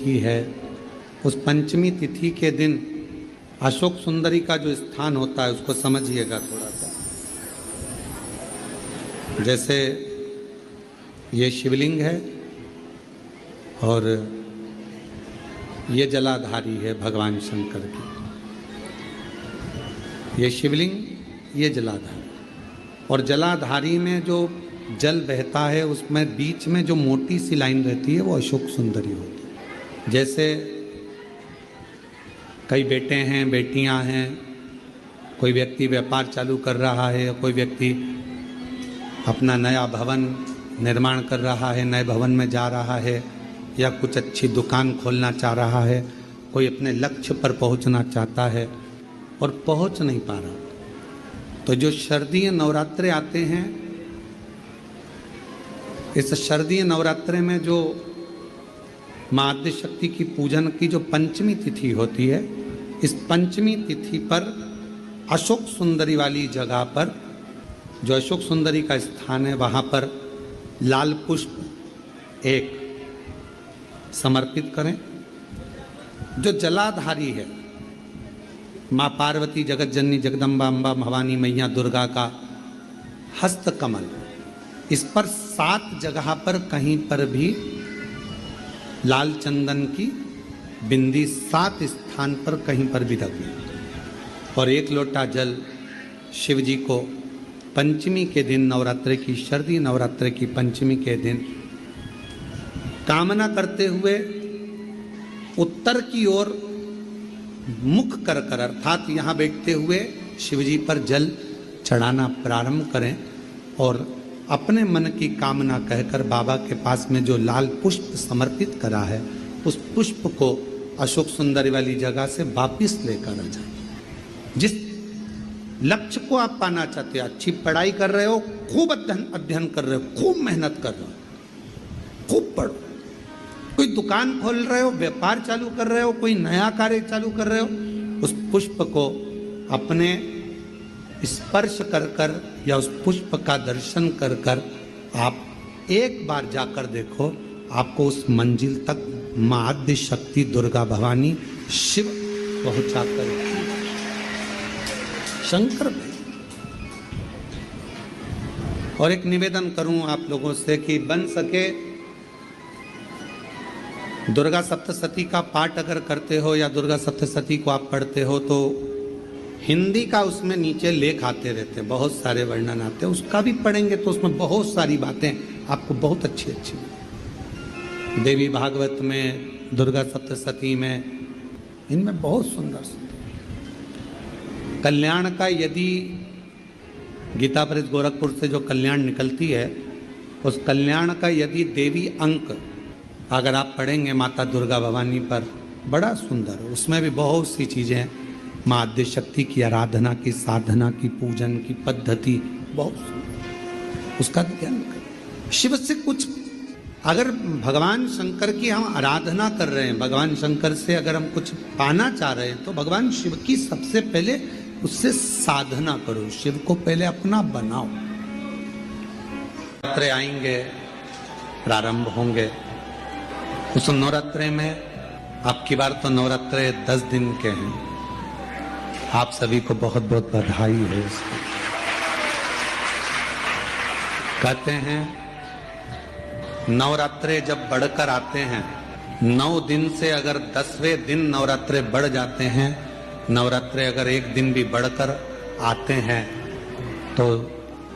तिथि है, उस पंचमी तिथि के दिन अशोक सुंदरी का जो स्थान होता है उसको समझिएगा थोड़ा सा। जैसे ये शिवलिंग है और ये जलाधारी है भगवान शंकर की। ये शिवलिंग, ये जलाधारी, और जलाधारी में जो जल बहता है उसमें बीच में जो मोटी सी लाइन रहती है वो अशोक सुंदरी होती है। जैसे कई बेटे हैं, बेटियां हैं, कोई व्यक्ति व्यापार चालू कर रहा है, कोई व्यक्ति अपना नया भवन निर्माण कर रहा है, नए भवन में जा रहा है, या कुछ अच्छी दुकान खोलना चाह रहा है, कोई अपने लक्ष्य पर पहुंचना चाहता है और पहुंच नहीं पा रहा, तो जो शारदीय नवरात्रे आते हैं, इस शारदीय नवरात्रे में जो माँ आद्य शक्ति की पूजन की जो पंचमी तिथि होती है, इस पंचमी तिथि पर अशोक सुंदरी वाली जगह पर, जो अशोक सुंदरी का स्थान है, वहाँ पर लाल पुष्प एक समर्पित करें। जो जलाधारी है, माँ पार्वती, जगत जननी, जगदम्बा, अम्बा, भवानी मैया, दुर्गा का हस्त कमल, इस पर 7 जगह पर कहीं पर भी लाल चंदन की बिंदी 7 स्थान पर कहीं पर भी रखना, और 1 लोटा जल शिव जी को पंचमी के दिन, नवरात्रि की, शारदीय नवरात्रि की पंचमी के दिन कामना करते हुए उत्तर की ओर मुख कर कर, अर्थात यहाँ बैठते हुए शिव जी पर जल चढ़ाना प्रारंभ करें और अपने मन की कामना कहकर बाबा के पास में जो लाल पुष्प समर्पित करा है, उस पुष्प को अशोक सुंदरी वाली जगह से वापिस लेकर आ जाए। जिस लक्ष्य को आप पाना चाहते हो, अच्छी पढ़ाई कर रहे हो, खूब अध्ययन कर रहे हो, खूब मेहनत कर रहे हो, खूब पढ़ो, कोई दुकान खोल रहे हो, व्यापार चालू कर रहे हो, कोई नया कार्य चालू कर रहे हो, उस पुष्प को अपने स्पर्श कर कर या उस पुष्प का दर्शन कर कर आप एक बार जाकर देखो, आपको उस मंजिल तक माँ आद्य शक्ति, दुर्गा भवानी, शिव पहुंचा कर शंकर भाई। और एक निवेदन करूं आप लोगों से कि बन सके दुर्गा सप्तशती का पाठ अगर करते हो या दुर्गा सप्तशती को आप पढ़ते हो तो हिंदी का उसमें नीचे लेख आते रहते हैं, बहुत सारे वर्णन आते हैं, उसका भी पढ़ेंगे तो उसमें बहुत सारी बातें आपको बहुत अच्छी अच्छी, देवी भागवत में, दुर्गा सप्तशती में, इनमें बहुत सुंदर सुंदर कल्याण का, यदि गीता प्रेस गोरखपुर से जो कल्याण निकलती है, उस कल्याण का यदि देवी अंक अगर आप पढ़ेंगे माता दुर्गा भवानी पर, बड़ा सुंदर, उसमें भी बहुत सी चीज़ें, माँ आद्य शक्ति की आराधना की, साधना की, पूजन की पद्धति बहुत सुंदर, उसका ध्यान करें। शिव से कुछ, अगर भगवान शंकर की हम आराधना कर रहे हैं, भगवान शंकर से अगर हम कुछ पाना चाह रहे हैं, तो भगवान शिव की सबसे पहले उससे साधना करो, शिव को पहले अपना बनाओ। नवरात्रे आएंगे, प्रारंभ होंगे, उस नवरात्रे में आपकी बार तो नवरात्रे 10 दिन के हैं, आप सभी को बहुत बहुत बधाई है इसको। कहते हैं नवरात्रे जब बढ़कर आते हैं, 9 दिन से अगर 10वें दिन नवरात्रे बढ़ जाते हैं, नवरात्रे अगर 1 दिन भी बढ़कर आते हैं, तो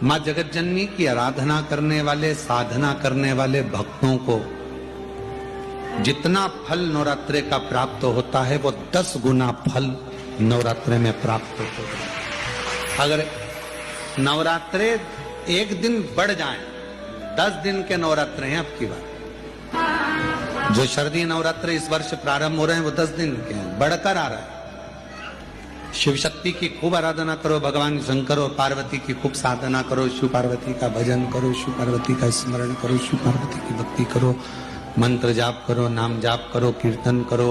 माँ जगत जननी की आराधना करने वाले, साधना करने वाले भक्तों को जितना फल नवरात्रे का प्राप्त होता है, वो 10 गुना फल नवरात्रे में प्राप्त होता है। अगर नवरात्रे 1 दिन बढ़ जाएं, 10 दिन के नवरात्रे हैं आपकी बात, जो शारदीय नवरात्रे इस वर्ष प्रारंभ हो रहे हैं वो 10 दिन के हैं, बढ़कर आ रहा है। शिव शक्ति की खूब आराधना करो, भगवान शंकर और पार्वती की खूब साधना करो, शिव पार्वती का भजन करो, शिव पार्वती का स्मरण करो, शिव पार्वती की भक्ति करो, मंत्र जाप करो, नाम जाप करो, कीर्तन करो,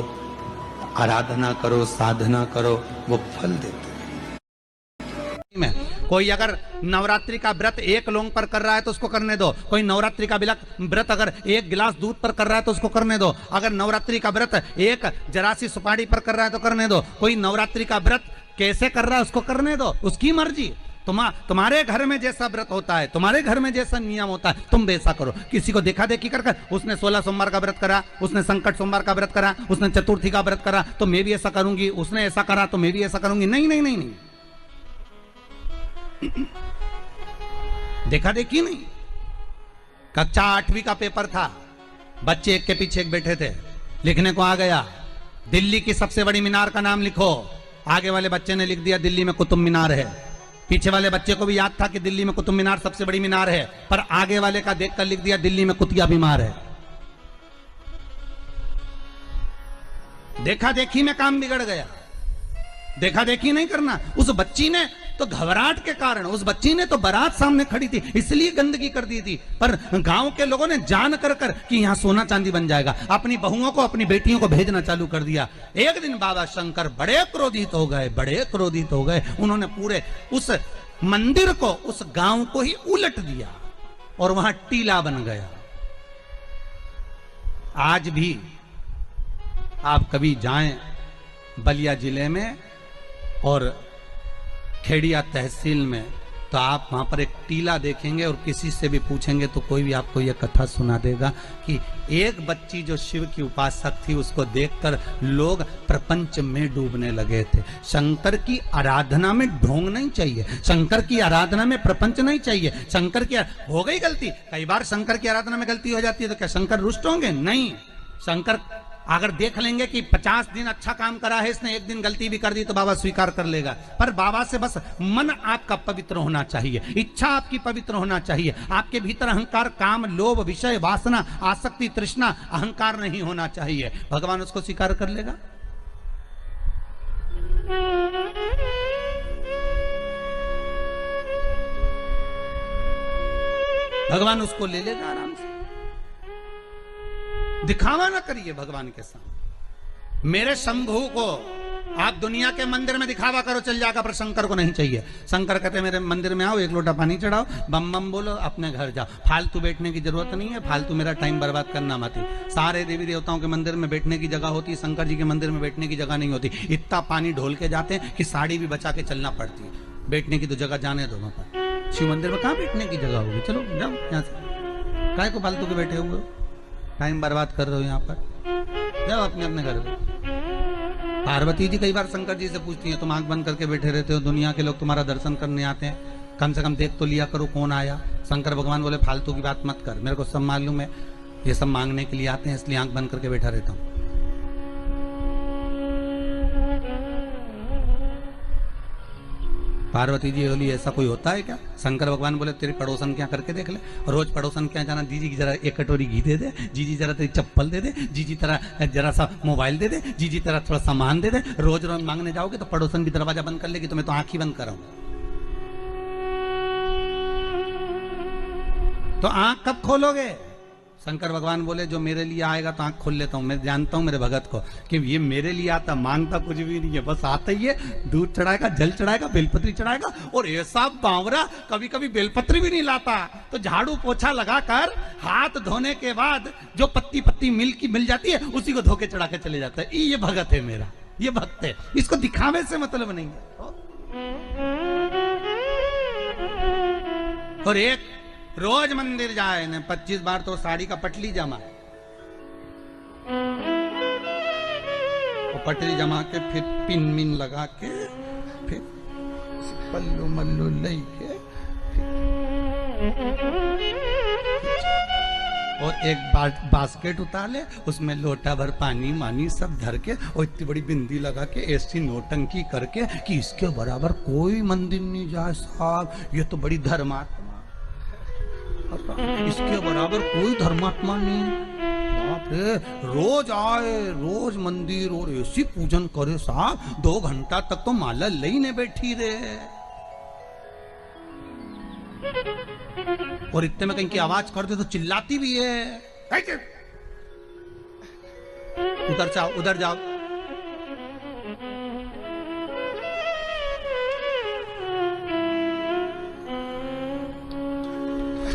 आराधना करो, साधना करो, वो फल देते हैं। कोई अगर नवरात्रि का व्रत एक लौंग पर कर रहा है तो उसको करने दो। कोई नवरात्रि का व्रत अगर एक गिलास दूध पर कर रहा है तो उसको करने दो। अगर नवरात्रि का व्रत एक जरासी सुपारी पर कर रहा है तो करने दो। कोई नवरात्रि का व्रत कैसे कर रहा है उसको करने दो, उसकी मर्जी। तुम्हारे घर में जैसा व्रत होता है, तुम्हारे घर में जैसा नियम होता है, तुम वैसा करो। किसी को देखा देखी कर उसने 16 सोमवार का व्रत करा, उसने संकट सोमवार का व्रत करा, उसने चतुर्थी का व्रत करा तो मैं भी ऐसा करूंगी, उसने ऐसा करा तो मैं भी ऐसा करूंगी। नहीं नहीं नहीं नहीं, देखा देखी नहीं। कक्षा 8वीं का पेपर था, बच्चे एक के पीछे एक बैठे थे, लिखने को आ गया दिल्ली की सबसे बड़ी मीनार का नाम लिखो। आगे वाले बच्चे ने लिख दिया दिल्ली में कुतुब मीनार है। पीछे वाले बच्चे को भी याद था कि दिल्ली में कुतुब मीनार सबसे बड़ी मीनार है, पर आगे वाले का देखकर लिख दिया दिल्ली में कुतिया बीमार है। देखा देखी में काम बिगड़ गया। देखा देखी नहीं करना। उस बच्ची ने तो घबराहट के कारण, उस बच्ची ने तो बारात सामने खड़ी थी इसलिए गंदगी कर दी थी, पर गांव के लोगों ने जान कर कि यहां सोना चांदी बन जाएगा, अपनी बहुओं को अपनी बेटियों को भेजना चालू कर दिया। एक दिन बाबा शंकर बड़े क्रोधित हो गए, बड़े क्रोधित हो गए। उन्होंने पूरे उस मंदिर को, उस गांव को ही उलट दिया और वहां टीला बन गया। आज भी आप कभी जाएं बलिया जिले में और खेड़िया तहसील में, तो आप वहां पर एक टीला देखेंगे और किसी से भी पूछेंगे तो कोई भी आपको यह कथा सुना देगा कि एक बच्ची जो शिव की उपासक थी उसको देखकर लोग प्रपंच में डूबने लगे थे। शंकर की आराधना में ढोंग नहीं चाहिए, शंकर की आराधना में प्रपंच नहीं चाहिए। शंकर की हो गई गलती, कई बार शंकर की आराधना में गलती हो जाती है तो क्या शंकर रुष्ट होंगे? नहीं। शंकर अगर देख लेंगे कि 50 दिन अच्छा काम करा है इसने, एक दिन गलती भी कर दी तो बाबा स्वीकार कर लेगा। पर बाबा से बस मन आपका पवित्र होना चाहिए, इच्छा आपकी पवित्र होना चाहिए। आपके भीतर अहंकार, काम, लोभ, विषय, वासना, आसक्ति, तृष्णा, अहंकार नहीं होना चाहिए। भगवान उसको स्वीकार कर लेगा। भगवान उसको ले लेगा आराम से। दिखावा ना करिए भगवान के सामने। मेरे शंभू को आप दुनिया के मंदिर में दिखावा करो चल जाएगा, पर शंकर को नहीं चाहिए। शंकर कहते मेरे मंदिर में आओ, एक लोटा पानी चढ़ाओ, बम बम बोलो, अपने घर जाओ। फालतू बैठने की जरूरत नहीं है, फालतू मेरा टाइम बर्बाद करना मत। सारे देवी देवताओं के मंदिर में बैठने की जगह होती है, शंकर जी के मंदिर में बैठने की जगह नहीं होती। इतना पानी ढोल के जाते हैं कि साड़ी भी बचा के चलना पड़ती है। बैठने की तो जगह जाने दो। पर शिव मंदिर में कहाँ बैठने की जगह होगी? चलो जाओ यहाँ से, काय को फालतू के बैठे हुए, टाइम बर्बाद कर रहे हो यहाँ पर, जाओ अपने अपने घर में। पार्वती जी कई बार शंकर जी से पूछती हैं, तुम आंख बंद करके बैठे रहते हो, दुनिया के लोग तुम्हारा दर्शन करने आते हैं, कम से कम देख तो लिया करो कौन आया। शंकर भगवान बोले फालतू की बात मत कर, मेरे को सब मालूम है, ये सब मांगने के लिए आते हैं, इसलिए आंख बंद करके बैठा रहता हूँ। पार्वती जी बोली ऐसा कोई होता है क्या? शंकर भगवान बोले तेरे पड़ोसन क्या करके देख ले। रोज पड़ोसन क्या जाना, जीजी की जरा एक कटोरी घी दे दे, जीजी जरा तेरी चप्पल दे दे, जीजी तरह जरा सा मोबाइल दे दे, जीजी तरह थोड़ा सामान दे दे। रोज रोज मांगने जाओगे तो पड़ोसन भी दरवाजा बंद कर लेगी, तो मैं तो आंख ही बंद कर रहा हूं। तो आंख कब खोलोगे? शंकर भगवान बोले जो मेरे लिए आएगा तो आंख खोल लेता हूं। मैं जानता हूं मेरे भगत को कि ये मेरे लिए आता, मांगता कुछ भी नहीं है, बस आता ही है, दूध चढ़ाएगा, जल चढ़ाएगा, बेलपत्री चढ़ाएगा। और ऐसा बावरा कभी कभी बेलपत्री भी नहीं लाता, तो झाड़ू पोछा लगाकर हाथ धोने के बाद जो पत्ती पत्ती मिल जाती है उसी को धो के चढ़ा के चले जाता है। ये भगत है मेरा, ये भक्त है, इसको दिखावे से मतलब नहीं है। और एक रोज मंदिर जाए ने 25 बार तो साड़ी का पटली जमा, और पटली जमा के फिर पिन मिन लगा के फिर पल्लू मल्लू ले के और एक बास्केट उतार ले, उसमें लोटा भर पानी मानी सब धर के और इतनी बड़ी बिंदी लगा के ऐसी नोटंकी करके कि इसके बराबर कोई मंदिर नहीं जाए साहब, ये तो बड़ी धर्मात्मा, इसके बराबर कोई धर्मात्मा नहीं। बाप रे, रोज आए, रोज मंदिर और ऐसी पूजन करे साहब, 2 घंटा तक तो माला लेने बैठी रहे। और इतने में कहीं की आवाज कर दे तो चिल्लाती भी है, उधर जाओ, उधर जाओ।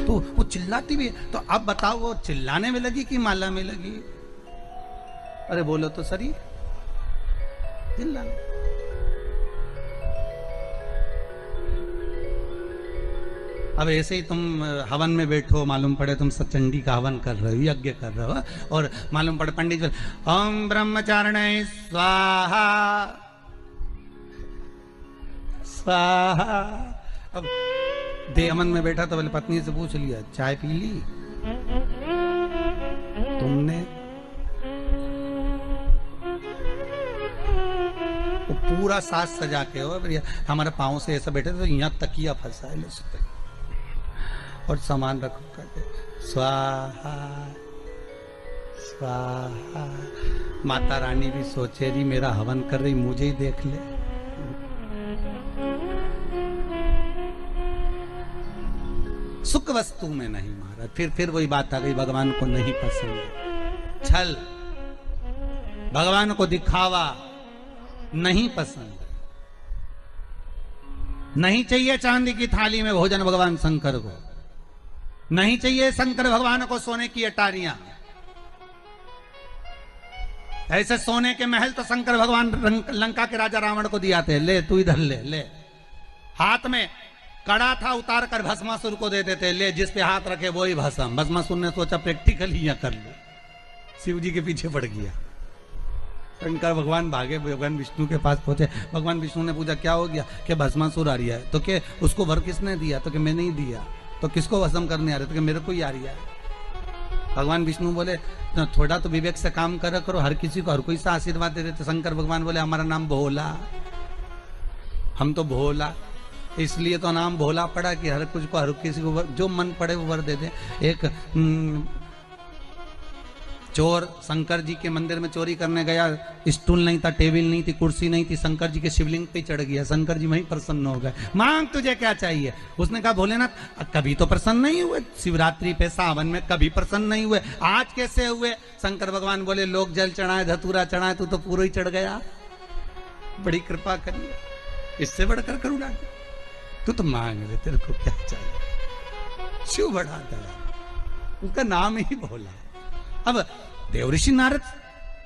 तो वो चिल्लाती भी है। तो अब बताओ वो चिल्लाने में लगी कि माला में लगी? अरे बोलो तो सही, चिल्लाने। अब ऐसे ही तुम हवन में बैठो, मालूम पड़े तुम सचंडी का हवन कर रहे हो, यज्ञ कर रहे हो, और मालूम पड़े पंडित जी ओम ब्रह्मचारिणे स्वाहा स्वाहा। अब देहमन में बैठा तो बोले पत्नी से पूछ लिया चाय पी ली तुमने? वो पूरा साज सजा के हो, हमारे पाँव से ऐसा बैठे तो यहाँ तकिया फंसा है, और सामान रखो करके स्वाहा स्वाहा। माता रानी भी सोचे रही मेरा हवन कर रही, मुझे ही देख ले। सुख वस्तु में नहीं मारा। फिर वही बात आ गई, भगवान को नहीं पसंद है छल, भगवान को दिखावा नहीं पसंद। नहीं चाहिए चांदी की थाली में भोजन भगवान शंकर को, नहीं चाहिए शंकर भगवान को सोने की अटारियां। ऐसे सोने के महल तो शंकर भगवान लंका के राजा रावण को दिया थे, ले तू इधर ले ले। हाथ में कड़ा था, उतार कर भस्मासुर को दे देते, ले जिस पे हाथ रखे वो ही भस्म। भस्मासुर ने सोचा प्रैक्टिकल ही कर लो, शिव जी के पीछे पड़ गया। शंकर भगवान भागे, भगवान विष्णु के पास पहुंचे। भगवान विष्णु ने पूछा क्या हो गया? कि भस्मासुर आ रही है। तो के उसको वर किसने दिया? तो कि मैं नहीं दिया। तो किसको भस्म करने आ रहे? तो कि मेरे को ही आ रही है। भगवान विष्णु बोले तो थोड़ा तो विवेक से काम करा करो, हर किसी को हर कोई सा आशीर्वाद दे देते। शंकर भगवान बोले हमारा नाम भोला, हम तो भोला, इसलिए तो नाम भोला पड़ा कि हर कुछ को हर किसी को जो मन पड़े वो वर दे दे। एक चोर शंकर जी के मंदिर में चोरी करने गया, स्टूल नहीं था, टेबल नहीं थी, कुर्सी नहीं थी, शंकर जी के शिवलिंग पे चढ़ गया। शंकर जी वहीं प्रसन्न हो गए, मांग तुझे क्या चाहिए? उसने कहा भोलेनाथ कभी तो प्रसन्न नहीं हुए, शिवरात्रि पे सावन में कभी प्रसन्न नहीं हुए, आज कैसे हुए? शंकर भगवान बोले लोग जल चढ़ाए धतूरा चढ़ाए, तू तो पूरा ही चढ़ गया, बड़ी कृपा करिए, इससे बढ़कर करुणा। तू तो मांग ले, तेरे को क्या चाहिए? शिव बढ़ा दया, उनका नाम ही भोला। अब देवऋषि नारद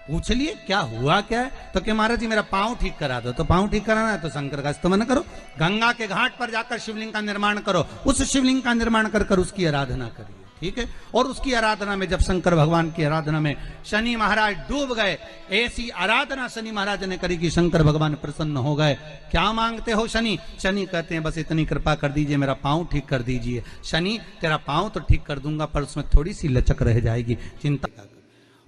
पूछ लिए क्या हुआ क्या है? तो कि महाराज जी मेरा पांव ठीक करा दो। तो पांव ठीक कराना है तो शंकर का स्तमन करो, गंगा के घाट पर जाकर शिवलिंग का निर्माण करो, उस शिवलिंग का निर्माण कर कर उसकी आराधना करिए, ठीक है? और उसकी आराधना में जब शंकर भगवान की आराधना में शनि महाराज डूब गए, ऐसी आराधना शनि महाराज ने करी कि शंकर भगवान प्रसन्न हो गए। क्या मांगते हो शनि? शनि कहते हैं बस इतनी कृपा कर दीजिए, मेरा पांव ठीक कर दीजिए। शनि तेरा पांव तो ठीक कर दूंगा पर उसमें थोड़ी सी लचक रह जाएगी, चिंता।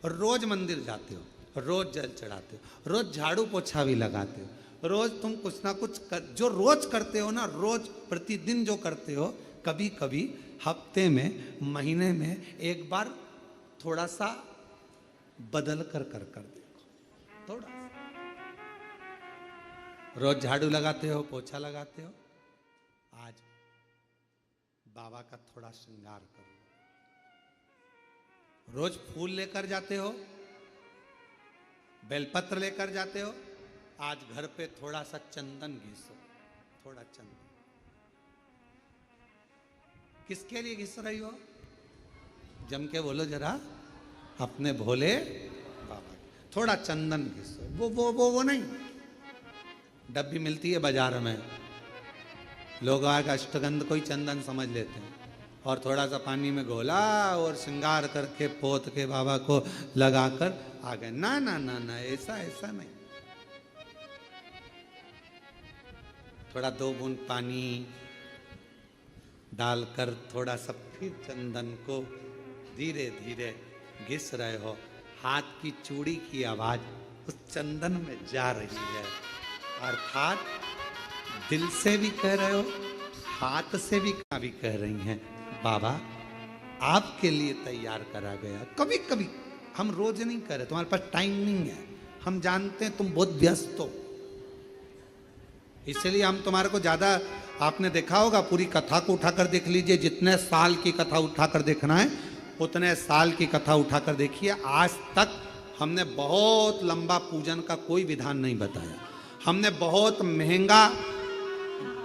और रोज मंदिर जाते हो, रोज जल चढ़ाते हो, रोज झाड़ू पोछा भी लगाते हो, रोज तुम कुछ ना कुछ जो रोज करते हो ना, रोज प्रतिदिन जो करते हो, कभी कभी हफ्ते में महीने में एक बार थोड़ा सा बदल कर देखो, थोड़ा सा। रोज झाड़ू लगाते हो, पोछा लगाते हो, आज बाबा का थोड़ा श्रृंगार करो। रोज फूल लेकर जाते हो, बेलपत्र लेकर जाते हो, आज घर पे थोड़ा सा चंदन घिसो, थोड़ा चंदन। किसके लिए घिस रही हो? जम के बोलो जरा, अपने भोले बाबा। थोड़ा चंदन घिसो, वो नहीं, डब्बी मिलती है बाजार में, लोग आगे अष्टगंध को ही चंदन समझ लेते हैं, और थोड़ा सा पानी में घोला और श्रृंगार करके पोत के बाबा को लगाकर आ गए। ना ना ना ना, ऐसा ऐसा नहीं। थोड़ा 2 बूंद पानी डालकर थोड़ा सा फिर चंदन को धीरे धीरे घिस रहे हो। हाथ की चूड़ी की आवाज उस चंदन में जा रही है, अर्थात दिल से भी कह रहे हो, हाथ से भी कह रही हैं बाबा आपके लिए तैयार करा गया। कभी कभी हम रोज नहीं कर रहे, तुम्हारे पास टाइम नहीं है, हम जानते हैं तुम बहुत व्यस्त हो, इसलिए हम तुम्हारे को ज्यादा, आपने देखा होगा पूरी कथा को उठाकर देख लीजिए, जितने साल की कथा उठाकर देखना है उतने साल की कथा उठाकर देखिए। आज तक हमने बहुत लंबा पूजन का कोई विधान नहीं बताया, हमने बहुत महंगा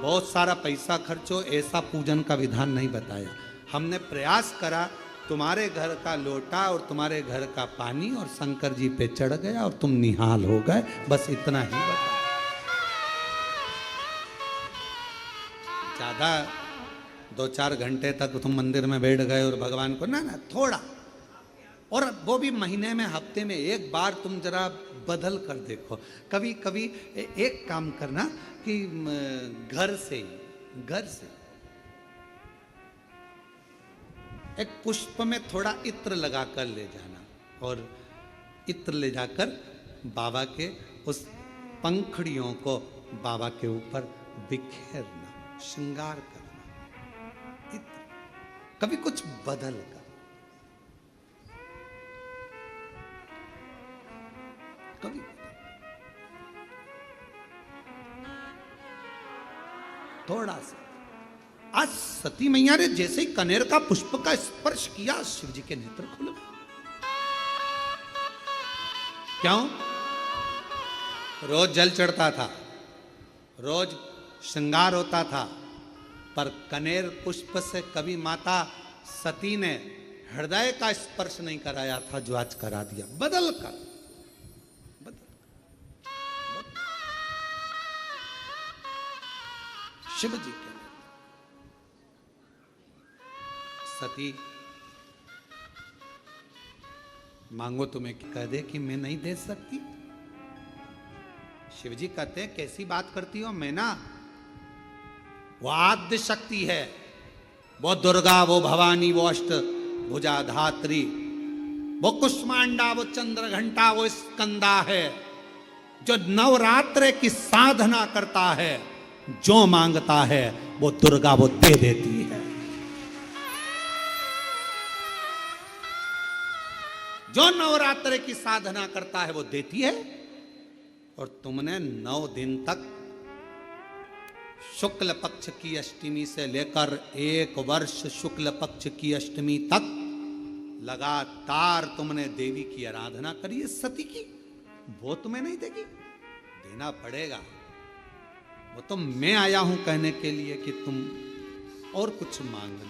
बहुत सारा पैसा खर्चो ऐसा पूजन का विधान नहीं बताया। हमने प्रयास करा, तुम्हारे घर का लोटा और तुम्हारे घर का पानी और शंकर जी पे चढ़ गया और तुम निहाल हो गए, बस इतना ही बता। ज्यादा 2-4 घंटे तक तुम मंदिर में बैठ गए और भगवान को ना थोड़ा, और वो भी महीने में हफ्ते में एक बार तुम जरा बदल कर देखो। कभी कभी एक काम करना कि घर से एक पुष्प में थोड़ा इत्र लगा कर ले जाना और इत्र ले जाकर बाबा के उस पंखड़ियों को बाबा के ऊपर बिखेरना, श्रृंगार करना। इत्र कभी कुछ बदल कर, कभी थोड़ा सा। आज सती मैया ने जैसे ही कनेर का पुष्प का स्पर्श किया, शिव जी के नेत्र खुल गए। क्यों? रोज जल चढ़ता था, रोज श्रृंगार होता था, पर कनेर पुष्प से कभी माता सती ने हृदय का स्पर्श नहीं कराया था, जो आज करा दिया। बदल कर शिव जी के सती मांगो तुम्हें कह दे कि मैं नहीं दे सकती। शिव जी कहते हैं कैसी बात करती हो, मैं ना वो आद्य शक्ति है, वो दुर्गा, वो भवानी, वो अष्ट भुजा धात्री, वो कुष्मांडा, वो चंद्र घंटा, वो स्कंदा है, जो नवरात्र की साधना करता है, जो मांगता है वो दुर्गा वो दे देती है। जो नवरात्र की साधना करता है वो देती है। और तुमने 9 दिन तक शुक्ल पक्ष की अष्टमी से लेकर 1 वर्ष शुक्ल पक्ष की अष्टमी तक लगातार तुमने देवी की आराधना करी है, सती की। वो तुम्हें नहीं देगी, देना पड़ेगा। वो तो मैं आया हूं कहने के लिए कि तुम और कुछ मांग लो।